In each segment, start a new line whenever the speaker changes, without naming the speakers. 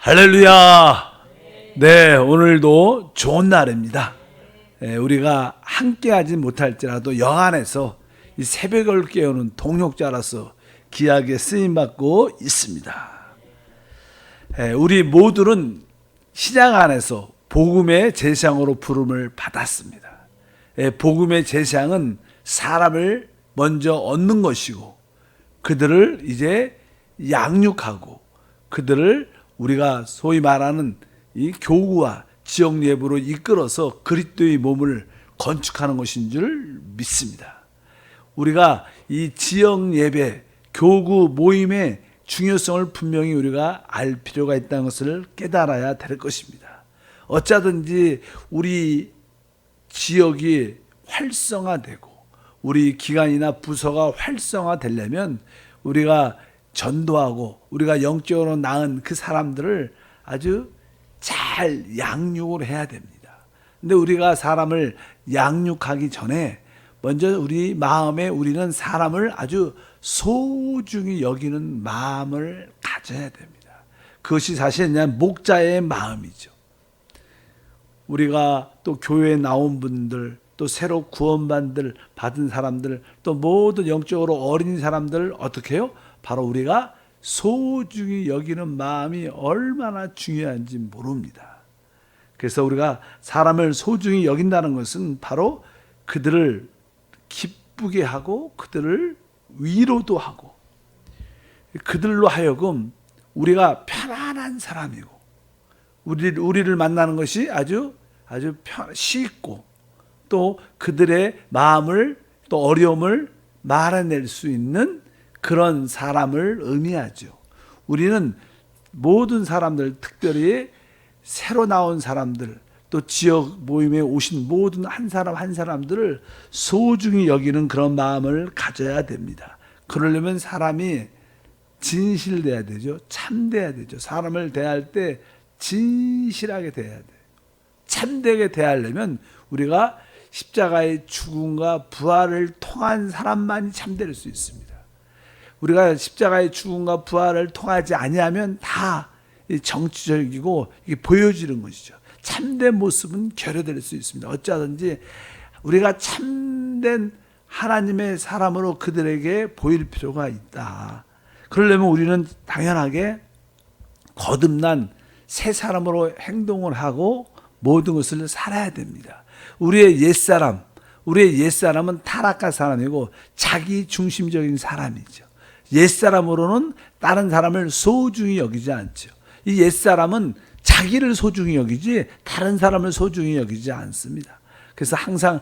할렐루야. 네, 오늘도 좋은 날입니다. 우리가 함께하지 못할지라도 영안에서 이 새벽을 깨우는 동역자로서 귀하게 쓰임받고 있습니다. 우리 모두는 신약 안에서 복음의 제사장으로 부름을 받았습니다. 복음의 제사장은 사람을 먼저 얻는 것이고 그들을 이제 양육하고 그들을 우리가 소위 말하는 이 교구와 지역 예배로 이끌어서 그리스도의 몸을 건축하는 것인 줄 믿습니다. 우리가 이 지역 예배, 교구 모임의 중요성을 분명히 우리가 알 필요가 있다는 것을 깨달아야 될 것입니다. 어쩌든지 우리 지역이 활성화되고 우리 기관이나 부서가 활성화되려면 우리가 전도하고 우리가 영적으로 낳은 그 사람들을 아주 잘 양육을 해야 됩니다. 근데 우리가 사람을 양육하기 전에 먼저 우리 마음에 우리는 사람을 아주 소중히 여기는 마음을 가져야 됩니다. 그것이 사실 그냥 목자의 마음이죠. 우리가 또 교회에 나온 분들, 또 새로 받은 사람들, 또 모든 영적으로 어린 사람들 어떻게 해요? 바로 우리가 소중히 여기는 마음이 얼마나 중요한지 모릅니다. 그래서 우리가 사람을 소중히 여긴다는 것은 바로 그들을 기쁘게 하고 그들을 위로도 하고 그들로 하여금 우리가 편안한 사람이고 우리를 만나는 것이 아주 쉽고 또 그들의 마음을 또 어려움을 말해낼 수 있는 그런 사람을 의미하죠. 우리는 모든 사람들, 특별히 새로 나온 사람들, 또 지역 모임에 오신 모든 한 사람 한 사람들을 소중히 여기는 그런 마음을 가져야 됩니다. 그러려면 사람이 진실돼야 되죠. 참돼야 되죠. 사람을 대할 때 진실하게 대해야 돼요. 참되게 대하려면 우리가 십자가의 죽음과 부활을 통한 사람만이 참될 수 있습니다. 우리가 십자가의 죽음과 부활을 통하지 아니하면 다 정치적이고 이게 보여지는 것이죠. 참된 모습은 결여될 수 있습니다. 어쩌든지 우리가 참된 하나님의 사람으로 그들에게 보일 필요가 있다. 그러려면 우리는 당연하게 거듭난 새 사람으로 행동을 하고 모든 것을 살아야 됩니다. 우리의 옛사람은 타락한 사람이고 자기 중심적인 사람이죠. 옛사람으로는 다른 사람을 소중히 여기지 않죠. 이 옛사람은 자기를 소중히 여기지 다른 사람을 소중히 여기지 않습니다. 그래서 항상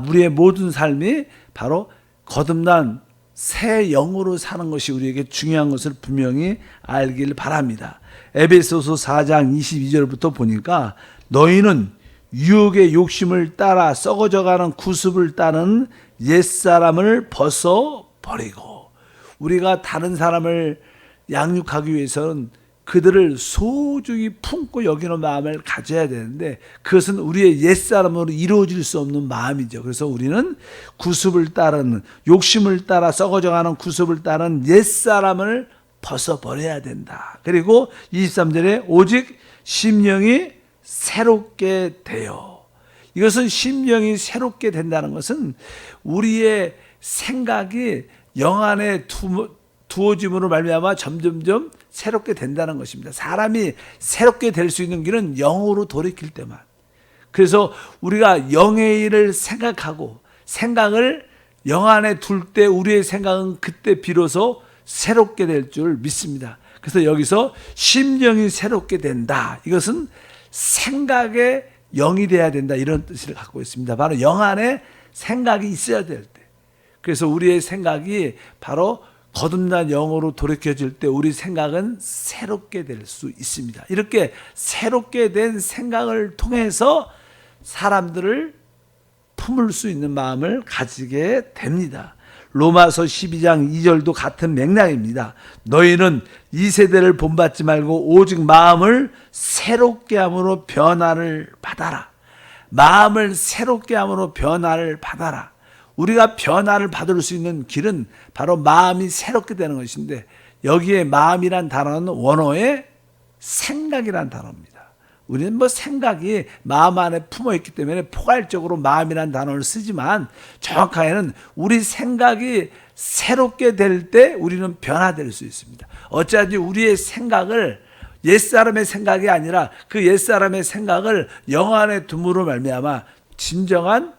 우리의 모든 삶이 바로 거듭난 새 영으로 사는 것이 우리에게 중요한 것을 분명히 알길 바랍니다. 에베소서 4장 22절부터 보니까 너희는 유혹의 욕심을 따라 썩어져가는 구습을 따는 옛사람을 벗어버리고 우리가 다른 사람을 양육하기 위해서는 그들을 소중히 품고 여기는 마음을 가져야 되는데 그것은 우리의 옛사람으로 이루어질 수 없는 마음이죠. 그래서 우리는 구습을 따르는 욕심을 따라 썩어져가는 구습을 따르는 옛사람을 벗어버려야 된다. 그리고 23절에 오직 심령이 새롭게 되어 이것은 심령이 새롭게 된다는 것은 우리의 생각이 영 안에 두어짐으로 말미암아 점점점 새롭게 된다는 것입니다. 사람이 새롭게 될 수 있는 길은 영으로 돌이킬 때만. 그래서 우리가 영의 일을 생각하고 생각을 영 안에 둘 때 우리의 생각은 그때 비로소 새롭게 될 줄 믿습니다. 그래서 여기서 심령이 새롭게 된다. 이것은 생각의 영이 돼야 된다. 이런 뜻을 갖고 있습니다. 바로 영 안에 생각이 있어야 될 때. 그래서 우리의 생각이 바로 거듭난 영으로 돌이켜질 때 우리 생각은 새롭게 될 수 있습니다. 이렇게 새롭게 된 생각을 통해서 사람들을 품을 수 있는 마음을 가지게 됩니다. 로마서 12장 2절도 같은 맥락입니다. 너희는 이 세대를 본받지 말고 오직 마음을 새롭게 함으로 변화를 받아라. 마음을 새롭게 함으로 변화를 받아라. 우리가 변화를 받을 수 있는 길은 바로 마음이 새롭게 되는 것인데 여기에 마음이란 단어는 원어에 생각이란 단어입니다. 우리는 뭐 생각이 마음 안에 품어 있기 때문에 포괄적으로 마음이란 단어를 쓰지만 정확하게는 우리 생각이 새롭게 될 때 우리는 변화될 수 있습니다. 어찌하든지 우리의 생각을 옛사람의 생각이 아니라 그 옛사람의 생각을 영 안에 둠으로 말미암아 진정한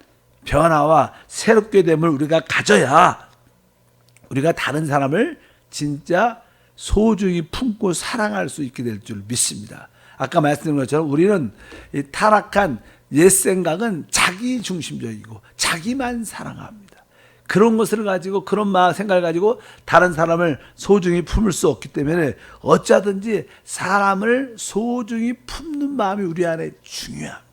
변화와 새롭게 됨을 우리가 가져야 우리가 다른 사람을 진짜 소중히 품고 사랑할 수 있게 될 줄 믿습니다. 아까 말씀드린 것처럼 우리는 이 타락한 옛 생각은 자기 중심적이고 자기만 사랑합니다. 그런 것을 가지고 그런 생각을 가지고 다른 사람을 소중히 품을 수 없기 때문에 어쩌든지 사람을 소중히 품는 마음이 우리 안에 중요합니다.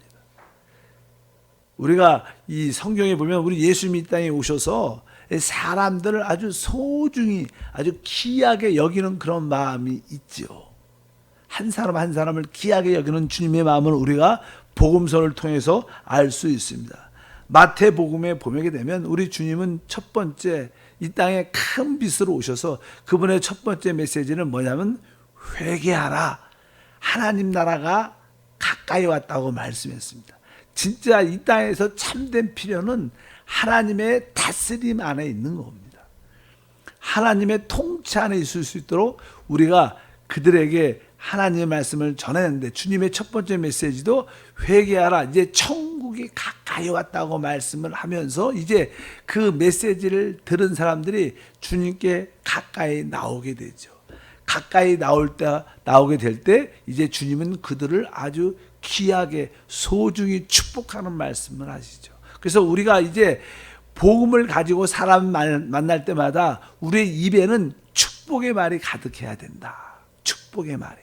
우리가 이 성경에 보면 우리 예수님이 이 땅에 오셔서 사람들을 아주 소중히 아주 귀하게 여기는 그런 마음이 있지요. 한 사람 한 사람을 귀하게 여기는 주님의 마음을 우리가 복음서를 통해서 알 수 있습니다. 마태복음에 보게 되면 우리 주님은 첫 번째 이 땅에 큰 빛으로 오셔서 그분의 첫 번째 메시지는 뭐냐면 회개하라. 하나님 나라가 가까이 왔다고 말씀했습니다. 진짜 이 땅에서 참된 필요는 하나님의 다스림 안에 있는 겁니다. 하나님의 통치 안에 있을 수 있도록 우리가 그들에게 하나님의 말씀을 전했는데 주님의 첫 번째 메시지도 회개하라. 이제 천국이 가까이 왔다고 말씀을 하면서 이제 그 메시지를 들은 사람들이 주님께 가까이 나오게 되죠. 가까이 나오게 될 때 이제 주님은 그들을 아주 귀하게 소중히 축복하는 말씀을 하시죠. 그래서 우리가 이제 복음을 가지고 사람 만날 때마다 우리의 입에는 축복의 말이 가득해야 된다. 축복의 말이.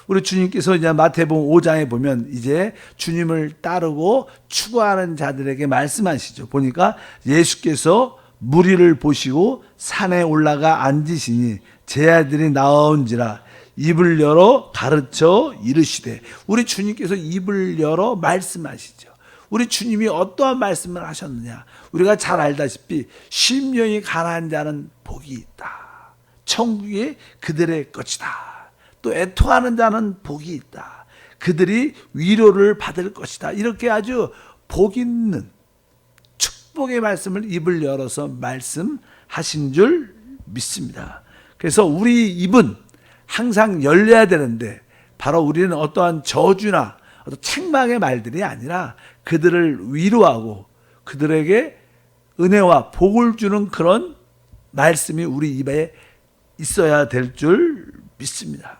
우리 주님께서 이제 마태복음 5장에 보면 이제 주님을 따르고 추구하는 자들에게 말씀하시죠. 보니까 예수께서 무리를 보시고 산에 올라가 앉으시니 제 아들이 나온지라 입을 열어 가르쳐 이르시되. 우리 주님께서 입을 열어 말씀하시죠. 우리 주님이 어떠한 말씀을 하셨느냐. 우리가 잘 알다시피 심령이 가난한 자는 복이 있다. 천국이 그들의 것이다. 또 애통하는 자는 복이 있다. 그들이 위로를 받을 것이다. 이렇게 아주 복 있는 축복의 말씀을 입을 열어서 말씀하신 줄 믿습니다. 그래서 우리 입은 항상 열려야 되는데 바로 우리는 어떠한 저주나 어떤 책망의 말들이 아니라 그들을 위로하고 그들에게 은혜와 복을 주는 그런 말씀이 우리 입에 있어야 될 줄 믿습니다.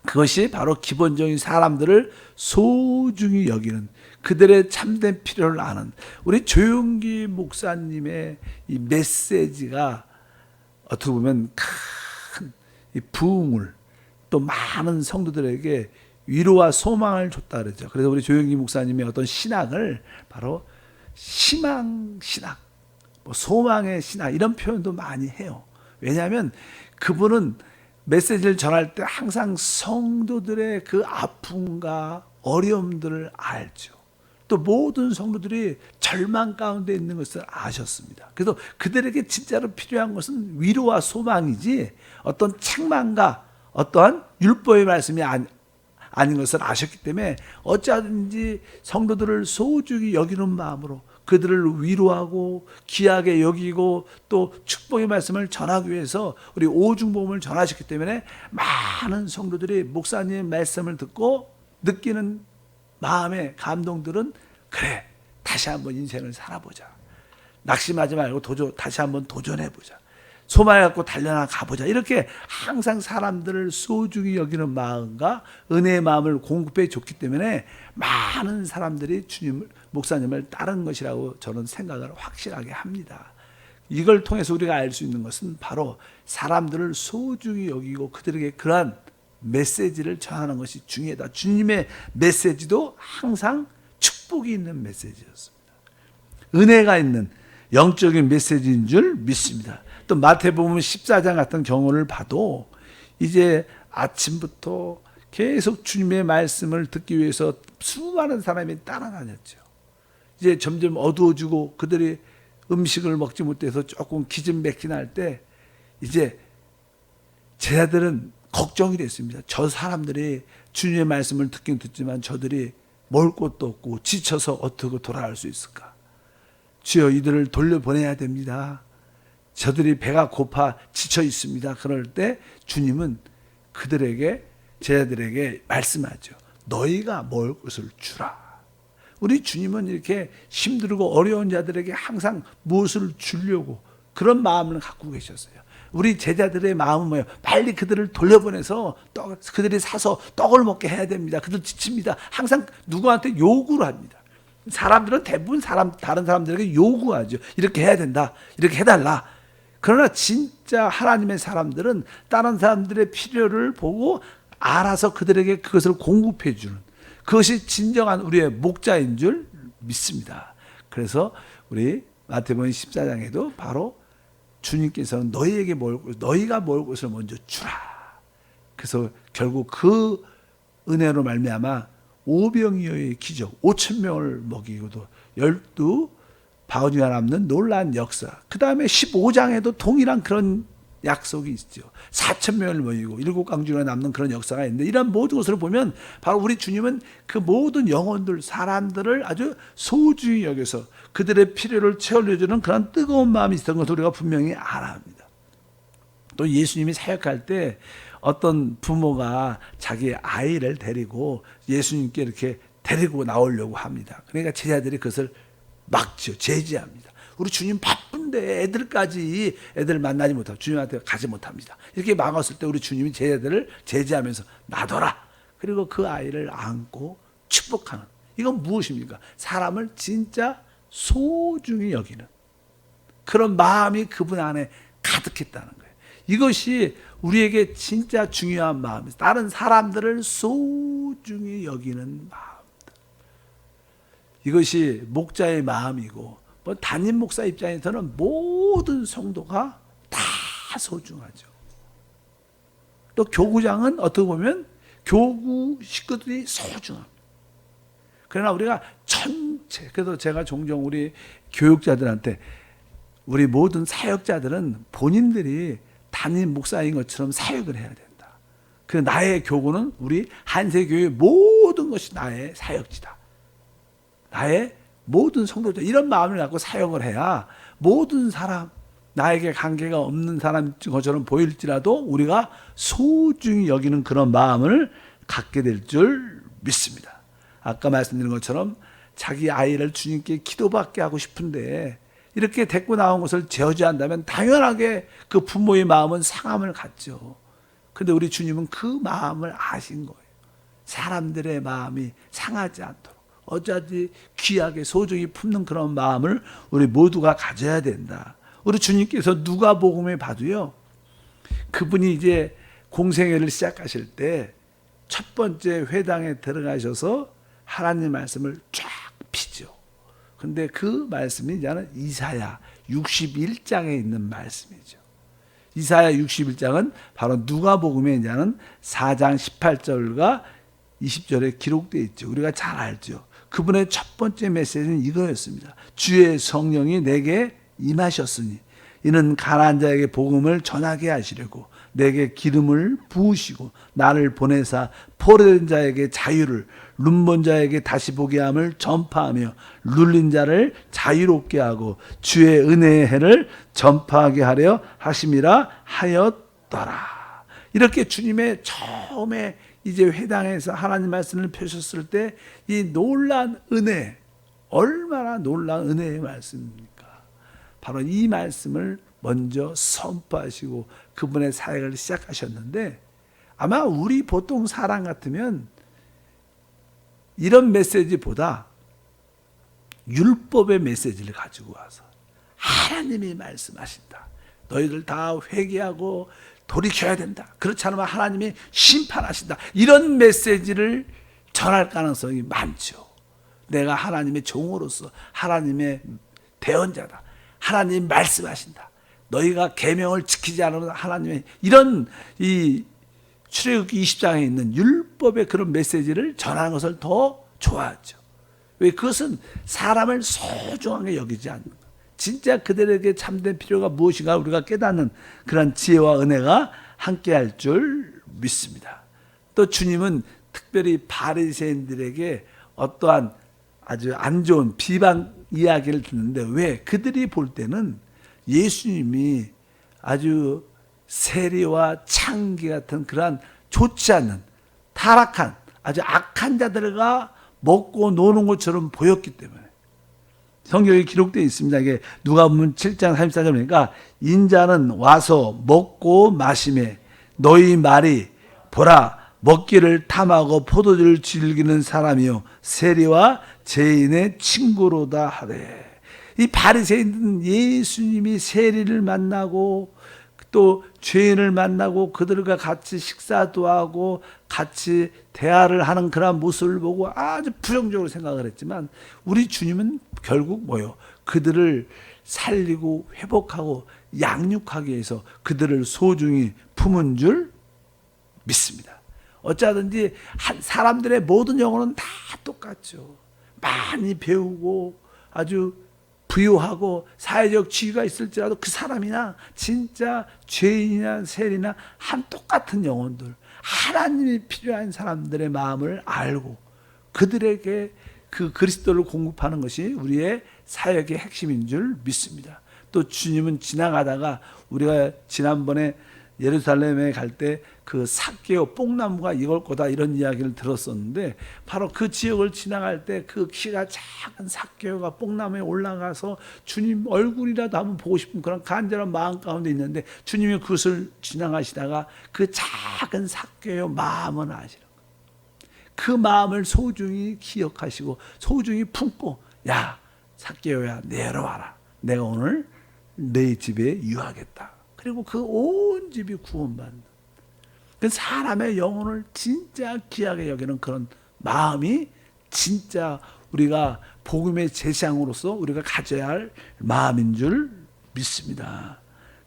그것이 바로 기본적인 사람들을 소중히 여기는 그들의 참된 필요를 아는 우리 조용기 목사님의 이 메시지가 어떻게 보면 큰 부흥을 또 많은 성도들에게 위로와 소망을 줬다 그러죠. 그래서 우리 조용기 목사님의 어떤 신학을 바로 희망 신학, 소망의 신학 이런 표현도 많이 해요. 왜냐하면 그분은 메시지를 전할 때 항상 성도들의 그 아픔과 어려움들을 알죠. 또 모든 성도들이 절망 가운데 있는 것을 아셨습니다. 그래서 그들에게 진짜로 필요한 것은 위로와 소망이지 어떤 책망과 어떠한 율법의 말씀이 아닌 것을 아셨기 때문에 어찌하든지 성도들을 소중히 여기는 마음으로 그들을 위로하고 귀하게 여기고 또 축복의 말씀을 전하기 위해서 우리 오중복음을 전하셨기 때문에 많은 성도들이 목사님의 말씀을 듣고 느끼는 마음의 감동들은 그래 다시 한번 인생을 살아보자. 낙심하지 말고 다시 한번 도전해보자. 소망을 갖고 달려나가보자. 이렇게 항상 사람들을 소중히 여기는 마음과 은혜의 마음을 공급해 줬기 때문에 많은 사람들이 목사님을 따른 것이라고 저는 생각을 확실하게 합니다. 이걸 통해서 우리가 알 수 있는 것은 바로 사람들을 소중히 여기고 그들에게 그러한 메시지를 전하는 것이 중요하다. 주님의 메시지도 항상 축복이 있는 메시지였습니다. 은혜가 있는 영적인 메시지인 줄 믿습니다. 또 마태복음 14장 같은 경우를 봐도 이제 아침부터 계속 주님의 말씀을 듣기 위해서 수많은 사람이 따라다녔죠. 이제 점점 어두워지고 그들이 음식을 먹지 못해서 조금 기진맥진할 때 이제 제자들은 걱정이 됐습니다. 저 사람들이 주님의 말씀을 듣긴 듣지만 저들이 먹을 것도 없고 지쳐서 어떻게 돌아갈 수 있을까? 주여, 이들을 돌려보내야 됩니다. 저들이 배가 고파 지쳐 있습니다. 그럴 때 주님은 그들에게, 제자들에게 말씀하죠. 너희가 먹을 것을 주라. 우리 주님은 이렇게 힘들고 어려운 자들에게 항상 무엇을 주려고 그런 마음을 갖고 계셨어요. 우리 제자들의 마음은 뭐예요? 빨리 그들을 돌려보내서 그들이 사서 떡을 먹게 해야 됩니다. 그들 지칩니다. 항상 누구한테 요구를 합니다. 사람들은 대부분 다른 사람들에게 요구하죠. 이렇게 해야 된다. 이렇게 해달라. 그러나 진짜 하나님의 사람들은 다른 사람들의 필요를 보고 알아서 그들에게 그것을 공급해 주는, 그것이 진정한 우리의 목자인 줄 믿습니다. 그래서 우리 마태복음 14장에도 바로 주님께서는 너희가 먹을 것을 먼저 주라. 그래서 결국 그 은혜로 말미암아 오병이어의 기적, 5,000명을 먹이고도 12 바구니가 남는 놀라운 역사. 그 다음에 15장에도 동일한 그런 약속이 있죠. 4,000명을 모이고 7강주가 남는 그런 역사가 있는데, 이런 모든 것을 보면 바로 우리 주님은 그 모든 영혼들, 사람들을 아주 소중히 여겨서 그들의 필요를 채워주는 그런 뜨거운 마음이 있었던 것을 우리가 분명히 알아야 합니다. 또 예수님이 사역할 때 어떤 부모가 자기 아이를 데리고 예수님께 이렇게 데리고 나오려고 합니다. 그러니까 제자들이 그것을 막죠. 제지합니다. 우리 주님 바쁜데 애들 만나지 못하고 주님한테 가지 못합니다. 이렇게 막았을 때 우리 주님이 제자들을 제지하면서 놔둬라. 그리고 그 아이를 안고 축복하는, 이건 무엇입니까? 사람을 진짜 소중히 여기는 그런 마음이 그분 안에 가득했다는 거예요. 이것이 우리에게 진짜 중요한 마음이에요. 다른 사람들을 소중히 여기는 마음. 이것이 목자의 마음이고, 담임 목사 입장에서는 모든 성도가 다 소중하죠. 또 교구장은 어떻게 보면 교구 식구들이 소중합니다. 그러나 우리가 전체, 그래서 제가 종종 우리 교육자들한테, 우리 모든 사역자들은 본인들이 담임 목사인 것처럼 사역을 해야 된다. 그 나의 교구는 우리 한세교회 모든 것이 나의 사역지다. 나의 모든 성도들, 이런 마음을 갖고 사역을 해야 모든 사람, 나에게 관계가 없는 사람 것처럼 보일지라도 우리가 소중히 여기는 그런 마음을 갖게 될 줄 믿습니다. 아까 말씀드린 것처럼 자기 아이를 주님께 기도받게 하고 싶은데 이렇게 데리고 나온 것을 저지한다면 당연하게 그 부모의 마음은 상함을 갖죠. 그런데 우리 주님은 그 마음을 아신 거예요. 사람들의 마음이 상하지 않도록 어쩌지 귀하게 소중히 품는 그런 마음을 우리 모두가 가져야 된다. 우리 주님께서 누가복음에 봐도요, 그분이 이제 공생애를 시작하실 때 첫 번째 회당에 들어가셔서 하나님 말씀을 쫙 피죠. 근데 그 말씀이 이제는 이사야 61장에 있는 말씀이죠. 이사야 61장은 바로 누가복음에 이제는 4장 18절과 20절에 기록되어 있죠. 우리가 잘 알죠. 그분의 첫 번째 메시지는 이거였습니다. 주의 성령이 내게 임하셨으니 이는 가난한 자에게 복음을 전하게 하시려고 내게 기름을 부으시고 나를 보내사 포로된 자에게 자유를, 눈먼 자에게 다시 보게 함을 전파하며 눌린 자를 자유롭게 하고 주의 은혜의 해를 전파하게 하려 하심이라 하였더라. 이렇게 주님의 처음에 이제 회당에서 하나님 말씀을 펴셨을 때 이 놀라운 은혜, 얼마나 놀라운 은혜의 말씀입니까? 바로 이 말씀을 먼저 선포하시고 그분의 사역을 시작하셨는데, 아마 우리 보통 사람 같으면 이런 메시지보다 율법의 메시지를 가지고 와서 하나님이 말씀하신다. 너희들 다 회개하고 돌이켜야 된다. 그렇지 않으면 하나님이 심판하신다. 이런 메시지를 전할 가능성이 많죠. 내가 하나님의 종으로서 하나님의 대언자다. 하나님 말씀하신다. 너희가 계명을 지키지 않으면 하나님의, 이런 이 출애굽기 20장에 있는 율법의 그런 메시지를 전하는 것을 더 좋아하죠. 왜? 그것은 사람을 소중하게 여기지 않는 것. 진짜 그들에게 참된 필요가 무엇인가 우리가 깨닫는 그런 지혜와 은혜가 함께할 줄 믿습니다. 또 주님은 특별히 바리새인들에게 어떠한 아주 안 좋은 비방 이야기를 듣는데, 왜? 그들이 볼 때는 예수님이 아주 세리와 창기 같은 그러한 좋지 않은 타락한 아주 악한 자들과 먹고 노는 것처럼 보였기 때문에. 성경에 기록되어 있습니다. 이게 누가복음 7장 34절 보니까 인자는 와서 먹고 마시매 너희 말이 보라 먹기를 탐하고 포도주를 즐기는 사람이요 세리와 죄인의 친구로다 하래. 이 바리새인들은 예수님이 세리를 만나고 또 죄인을 만나고 그들과 같이 식사도 하고 같이 대화를 하는 그런 모습을 보고 아주 부정적으로 생각을 했지만, 우리 주님은 결국 뭐요? 그들을 살리고 회복하고 양육하기 위해서 그들을 소중히 품은 줄 믿습니다. 어쩌든지 사람들의 모든 영혼은 다 똑같죠. 많이 배우고 아주 부유하고 사회적 지위가 있을지라도 그 사람이나 진짜 죄인이나 세리나 한 똑같은 영혼들, 하나님이 필요한 사람들의 마음을 알고 그들에게 그 그리스도를 공급하는 것이 우리의 사역의 핵심인 줄 믿습니다. 또 주님은 지나가다가, 우리가 지난번에 예루살렘에 갈 때 그 삭개오 뽕나무가 이걸 거다 이런 이야기를 들었었는데, 바로 그 지역을 지나갈 때 그 키가 작은 삭개오가 뽕나무에 올라가서 주님 얼굴이라도 한번 보고 싶은 그런 간절한 마음 가운데 있는데, 주님이 그것을 지나가시다가 그 작은 삭개오 마음을 아시는 거예요. 그 마음을 소중히 기억하시고 소중히 품고, 야 삭개오야 내려와라, 내가 오늘 내 집에 유하겠다. 그리고 그 온 집이 구원받는, 그 사람의 영혼을 진짜 귀하게 여기는 그런 마음이 진짜 우리가 복음의 제사장으로서 우리가 가져야 할 마음인 줄 믿습니다.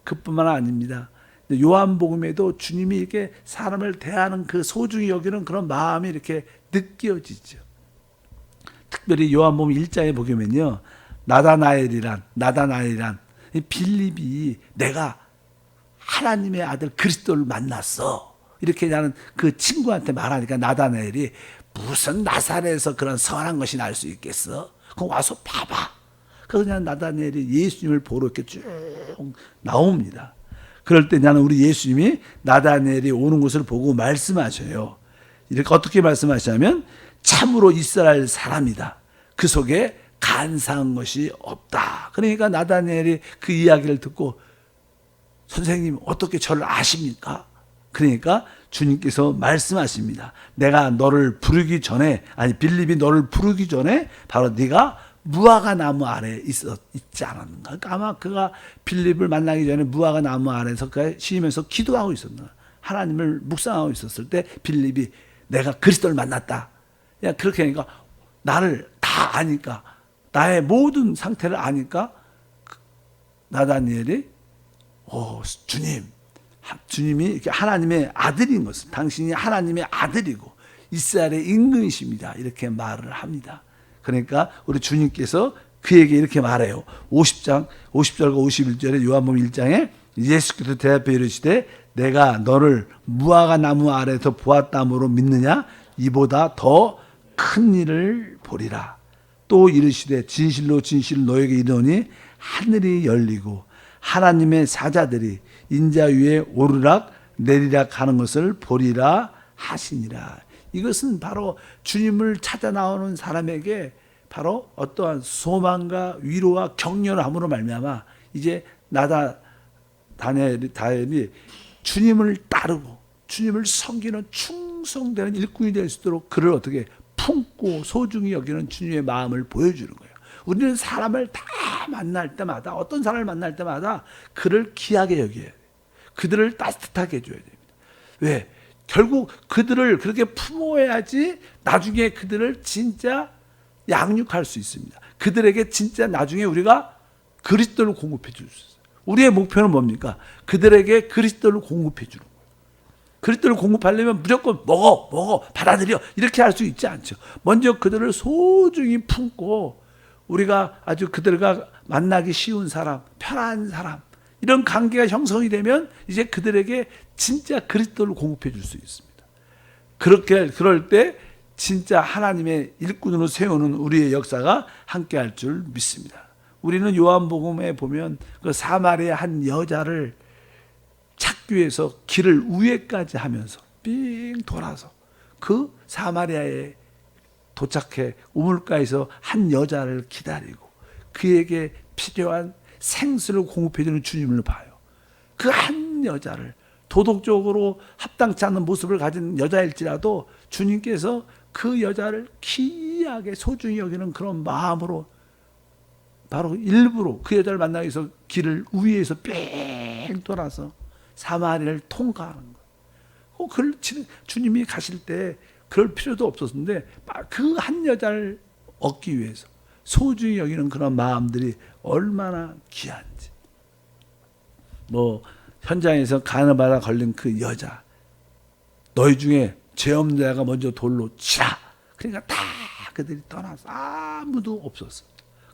그뿐만 아닙니다. 요한복음에도 주님이 이렇게 사람을 대하는 그 소중히 여기는 그런 마음이 이렇게 느껴지죠. 특별히 요한복음 1장에 보게 되면요, 나다나엘이란 빌립이 내가 하나님의 아들 그리스도를 만났어 이렇게 나는 그 친구한테 말하니까, 나다나엘이 무슨 나사렛에서 그런 선한 것이 날 수 있겠어? 그럼 와서 봐봐. 그냥 나다나엘이 예수님을 보러 이렇게 쭉 나옵니다. 그럴 때 나는 우리 예수님이 나다나엘이 오는 것을 보고 말씀하셔요. 이렇게 어떻게 말씀하시냐면, 참으로 이스라엘 사람이다. 그 속에 간사한 것이 없다. 그러니까 나다나엘이 그 이야기를 듣고, 선생님 어떻게 저를 아십니까? 그러니까 주님께서 말씀하십니다. 내가 너를 부르기 전에, 빌립이 너를 부르기 전에 바로 네가 무화과 나무 아래에 있지 않았는가? 그러니까 아마 그가 빌립을 만나기 전에 무화과 나무 아래에서 그가 쉬면서 기도하고 있었나? 하나님을 묵상하고 있었을 때 빌립이 내가 그리스도를 만났다. 그렇게 하니까, 나를 다 아니까, 나의 모든 상태를 아니까 나다니엘이 주님이 하나님의 아들인 것을, 당신이 하나님의 아들이고 이스라엘의 임금이십니다. 이렇게 말을 합니다. 그러니까 우리 주님께서 그에게 이렇게 말해요. 50절과 51절에 요한복음 1장에 예수께서 대답해 이르시되 내가 너를 무화과 나무 아래에서 보았다므로 믿느냐? 이보다 더 큰 일을 보리라. 또 이르시되 진실로 너에게 이르노니 하늘이 열리고 하나님의 사자들이 인자 위에 오르락 내리락 하는 것을 보리라 하시니라. 이것은 바로 주님을 찾아 나오는 사람에게 바로 어떠한 소망과 위로와 격려함으로 말미암아 이제 다니엘이 주님을 따르고 주님을 섬기는 충성되는 일꾼이 될 수 있도록 그를 어떻게 품고 소중히 여기는 주님의 마음을 보여주는 거예요. 우리는 사람을 다 만날 때마다, 어떤 사람을 만날 때마다 그를 귀하게 여겨야 돼요. 그들을 따뜻하게 해줘야 됩니다. 왜? 결국 그들을 그렇게 품어야지 나중에 그들을 진짜 양육할 수 있습니다. 그들에게 진짜 나중에 우리가 그리스도를 공급해 줄 수 있어요. 우리의 목표는 뭡니까? 그들에게 그리스도를 공급해 주는 거예요. 그리스도를 공급하려면 무조건 먹어, 받아들여 이렇게 할 수 있지 않죠. 먼저 그들을 소중히 품고 우리가 아주 그들과 만나기 쉬운 사람, 편한 사람, 이런 관계가 형성이 되면 이제 그들에게 진짜 그리스도를 공급해 줄 수 있습니다. 그럴 때 진짜 하나님의 일꾼으로 세우는 우리의 역사가 함께할 줄 믿습니다. 우리는 요한복음에 보면 그 사마리아 한 여자를 찾기 위해서 길을 우회까지 하면서 삥 돌아서 그 사마리아에 도착해 우물가에서 한 여자를 기다리고 그에게 필요한 생수를 공급해주는 주님을 봐요. 그 한 여자를 도덕적으로 합당치 않는 모습을 가진 여자일지라도 주님께서 그 여자를 귀하게 소중히 여기는 그런 마음으로 바로 일부러 그 여자를 만나기 위해서 길을 우회해서 뺑 돌아서 사마리아를 통과하는 거예요. 주님이 가실 때 그럴 필요도 없었는데 그 한 여자를 얻기 위해서 소중히 여기는 그런 마음들이 얼마나 귀한지. 현장에서 간음하다 걸린 그 여자, 너희 중에 죄 없는 자가 먼저 돌로 치라. 그러니까 다 그들이 떠나서 아무도 없었어.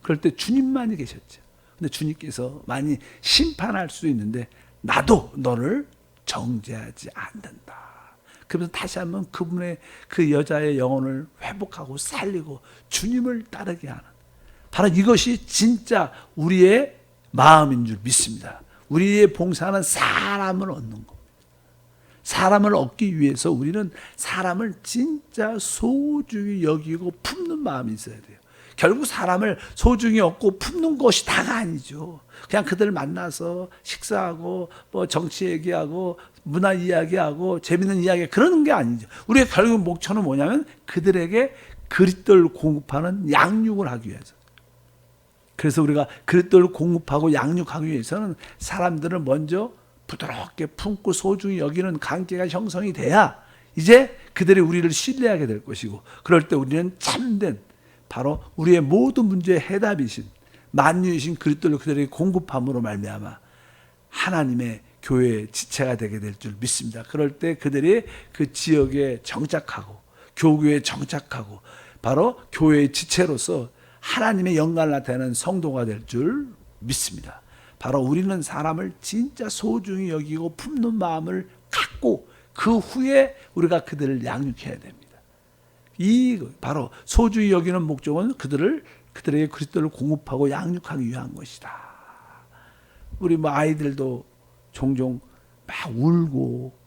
그럴 때 주님만이 계셨죠. 근데 주님께서 많이 심판할 수 있는데 나도 너를 정죄하지 않는다. 그러면서 다시 한번 그분의 그 여자의 영혼을 회복하고 살리고 주님을 따르게 하는, 바로 이것이 진짜 우리의 마음인 줄 믿습니다. 우리의 봉사는 사람을 얻는 겁니다. 사람을 얻기 위해서 우리는 사람을 진짜 소중히 여기고 품는 마음이 있어야 돼요. 결국 사람을 소중히 얻고 품는 것이 다가 아니죠. 그냥 그들 만나서 식사하고 정치 얘기하고 문화 이야기하고 재밌는 이야기 그러는 게 아니죠. 우리의 결국 목표는 뭐냐면 그들에게 그리스도를 공급하는 양육을 하기 위해서. 그래서 우리가 그리스도를 공급하고 양육하기 위해서는 사람들을 먼저 부드럽게 품고 소중히 여기는 관계가 형성이 돼야 이제 그들이 우리를 신뢰하게 될 것이고, 그럴 때 우리는 참된 바로 우리의 모든 문제의 해답이신 만유이신 그리스도를 그들에게 공급함으로 말미암아 하나님의 교회의 지체가 되게 될 줄 믿습니다. 그럴 때 그들이 그 지역에 정착하고 교구에 정착하고 바로 교회의 지체로서 하나님의 영광을 나타내는 성도가 될 줄 믿습니다. 바로 우리는 사람을 진짜 소중히 여기고 품는 마음을 갖고 그 후에 우리가 그들을 양육해야 됩니다. 이 바로 소중히 여기는 목적은 그들에게 그리스도를 공급하고 양육하기 위한 것이다. 우리 아이들도 종종 막 울고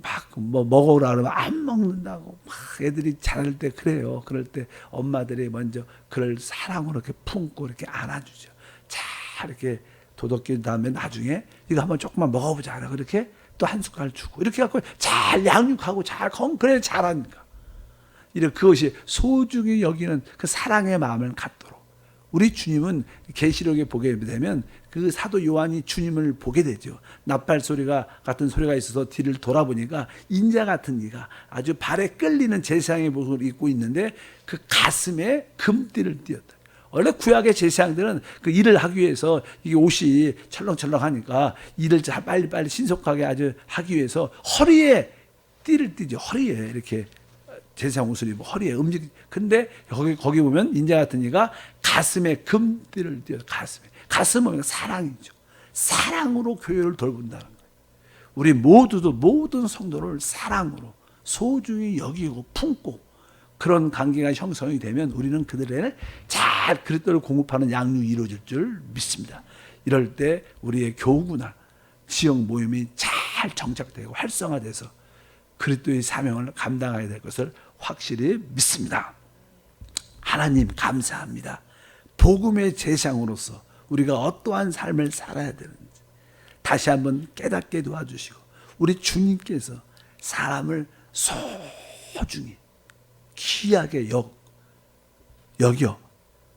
막 먹으라 그러면 안 먹는다고 막 애들이 자랄 때 그래요. 그럴 때 엄마들이 먼저 그를 사랑으로 이렇게 품고 이렇게 안아주죠. 잘 이렇게 도덕기운 다음에 나중에 이거 한번 조금만 먹어보자. 그렇게 또 한 숟갈 주고 이렇게 갖고 잘 양육하고 그래 잘하니까. 이런 그것이 소중히 여기는 그 사랑의 마음을 갖도록 우리 주님은 계시록에 보게 되면 그 사도 요한이 주님을 보게 되죠. 나팔 소리가 같은 소리가 있어서 뒤를 돌아보니까 인자 같은 이가 아주 발에 끌리는 제사장의 모습을 입고 있는데 그 가슴에 금띠를 띄었다. 원래 구약의 제사장들은 그 일을 하기 위해서 이게 옷이 철렁철렁하니까 일을 빨리 신속하게 아주 하기 위해서 허리에 띠를 띠죠. 허리에 이렇게 제사장 옷을 입고 허리에 근데 거기 보면 인자 같은 이가 가슴에 금띠를 띄어요. 가슴은 사랑이죠. 사랑으로 교회를 돌본다는 거예요. 우리 모두도 모든 성도를 사랑으로 소중히 여기고 품고 그런 관계가 형성이 되면 우리는 그들에게 잘 그리스도를 공급하는 양육이 이루어질 줄 믿습니다. 이럴 때 우리의 교구나 지역 모임이 잘 정착되고 활성화돼서 그리스도의 사명을 감당해야 될 것을 확실히 믿습니다. 하나님 감사합니다. 복음의 제사장으로서 우리가 어떠한 삶을 살아야 되는지 다시 한번 깨닫게 도와주시고 우리 주님께서 사람을 소중히 귀하게 여겨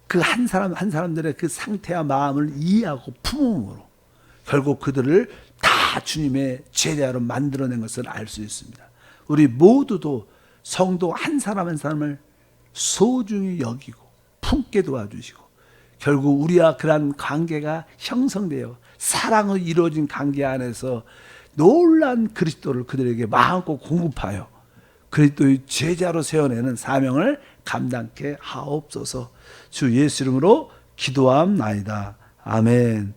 그 한 사람들의 그 상태와 마음을 이해하고 품음으로 결국 그들을 다 주님의 제자로 만들어낸 것을 알 수 있습니다. 우리 모두도 성도 한 사람 한 사람을 소중히 여기고 품게 도와주시고 결국 우리와 그러한 관계가 형성되어 사랑으로 이루어진 관계 안에서 놀라운 그리스도를 그들에게 마음껏 공급하여 그리스도의 제자로 세워내는 사명을 감당케 하옵소서. 주 예수 이름으로 기도함나이다. 아멘.